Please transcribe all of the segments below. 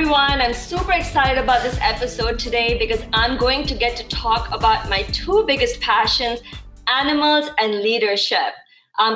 everyone. I'm super excited about this episode today because I'm going to get to talk about my two biggest passions, animals and leadership.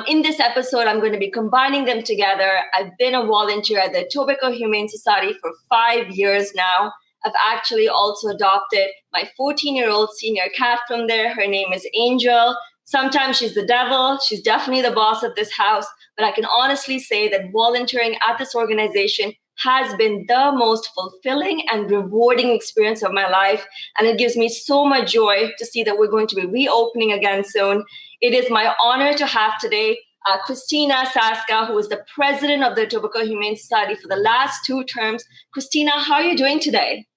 In this episode, I'm going to be combining them together. I've been a volunteer at the Etobicoke Humane Society for 5 years now. I've actually also adopted my 14-year-old senior cat from there. Her name is Angel. Sometimes she's the devil. She's definitely the boss of this house. But I can honestly say that volunteering at this organization has been the most fulfilling and rewarding experience of my life. And it gives me so much joy to see that we're going to be reopening again soon. It is my honor to have today Cristina Scassa, who is the president of the Etobicoke Humane Society for the last 2 terms. Cristina, how are you doing today?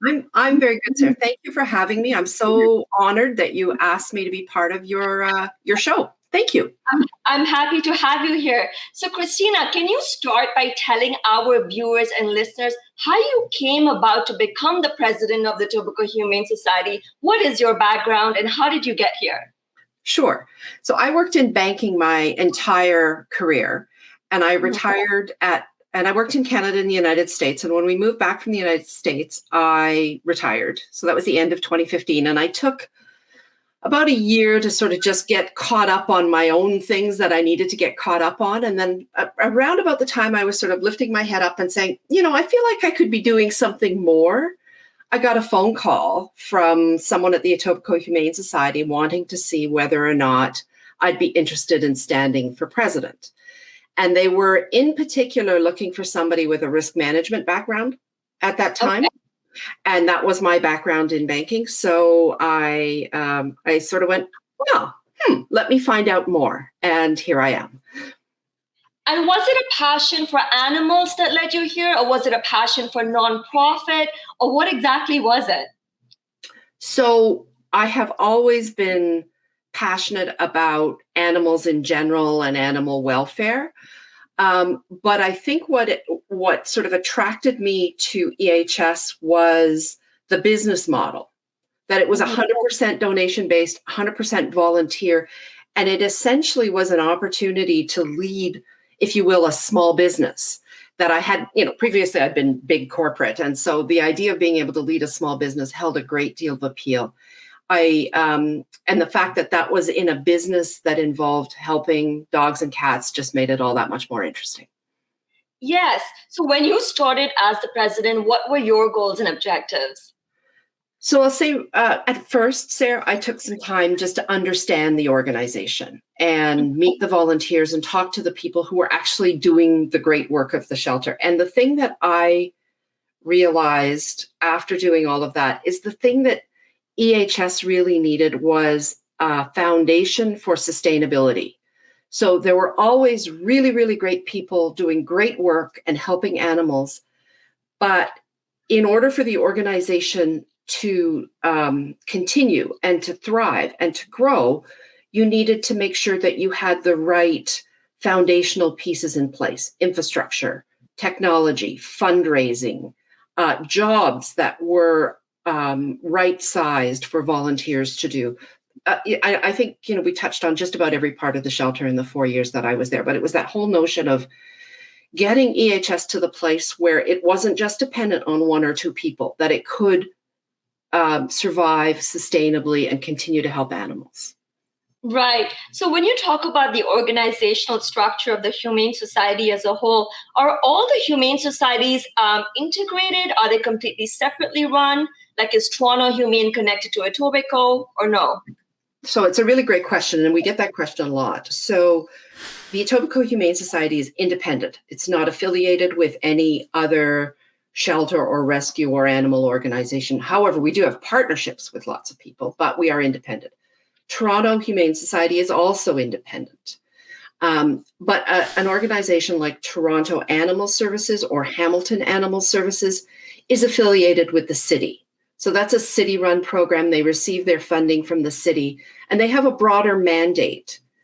I'm very good, Sarah. Thank you for having me. I'm so honored that you asked me to be part of your show. Thank you. I'm happy to have you here. So, Cristina, can you start by telling our viewers and listeners how you came about to become the president of the Etobicoke Humane Society? What is your background and how did you get here? Sure. So I worked in banking my entire career, and I retired and I worked in Canada and the United States. And when we moved back from the United States, I retired. So that was the end of 2015. And I took about a year to sort of just get caught up on my own things that I needed to get caught up on. And then around about the time I was sort of lifting my head up and saying, I feel like I could be doing something more, I got a phone call from someone at the Etobicoke Humane Society wanting to see whether or not I'd be interested in standing for president. And they were in particular looking for somebody with a risk management background at that time. Okay. And that was my background in banking. So I sort of went, well, let me find out more. And here I am. And was it a passion for animals that led you here? Or was it a passion for nonprofit? Or what exactly was it? So I have always been passionate about animals in general and animal welfare. But I think what sort of attracted me to EHS was the business model, that it was 100% donation-based, 100% volunteer. And it essentially was an opportunity to lead, if you will, a small business that I had, previously I'd been big corporate. And so the idea of being able to lead a small business held a great deal of appeal. And the fact that that was in a business that involved helping dogs and cats just made it all that much more interesting. Yes. So when you started as the president, what were your goals and objectives? So I'll say at first, Sarah, I took some time just to understand the organization and meet the volunteers and talk to the people who were actually doing the great work of the shelter. And the thing that I realized after doing all of that is the thing that EHS really needed was a foundation for sustainability. So there were always really, really great people doing great work and helping animals. But in order for the organization to continue and to thrive and to grow, you needed to make sure that you had the right foundational pieces in place: infrastructure, technology, fundraising, jobs that were right-sized for volunteers to do. I think, we touched on just about every part of the shelter in the 4 years that I was there, but it was that whole notion of getting EHS to the place where it wasn't just dependent on 1 or 2 people, that it could survive sustainably and continue to help animals. Right. So when you talk about the organizational structure of the Humane Society as a whole, are all the Humane Societies integrated? Are they completely separately run? Like, is Toronto Humane connected to Etobicoke or no? So it's a really great question, and we get that question a lot. So the Etobicoke Humane Society is independent. It's not affiliated with any other shelter or rescue or animal organization. However, we do have partnerships with lots of people, but we are independent. Toronto Humane Society is also independent. But an organization like Toronto Animal Services or Hamilton Animal Services is affiliated with the city. So that's a city-run program. They receive their funding from the city, and they have a broader mandate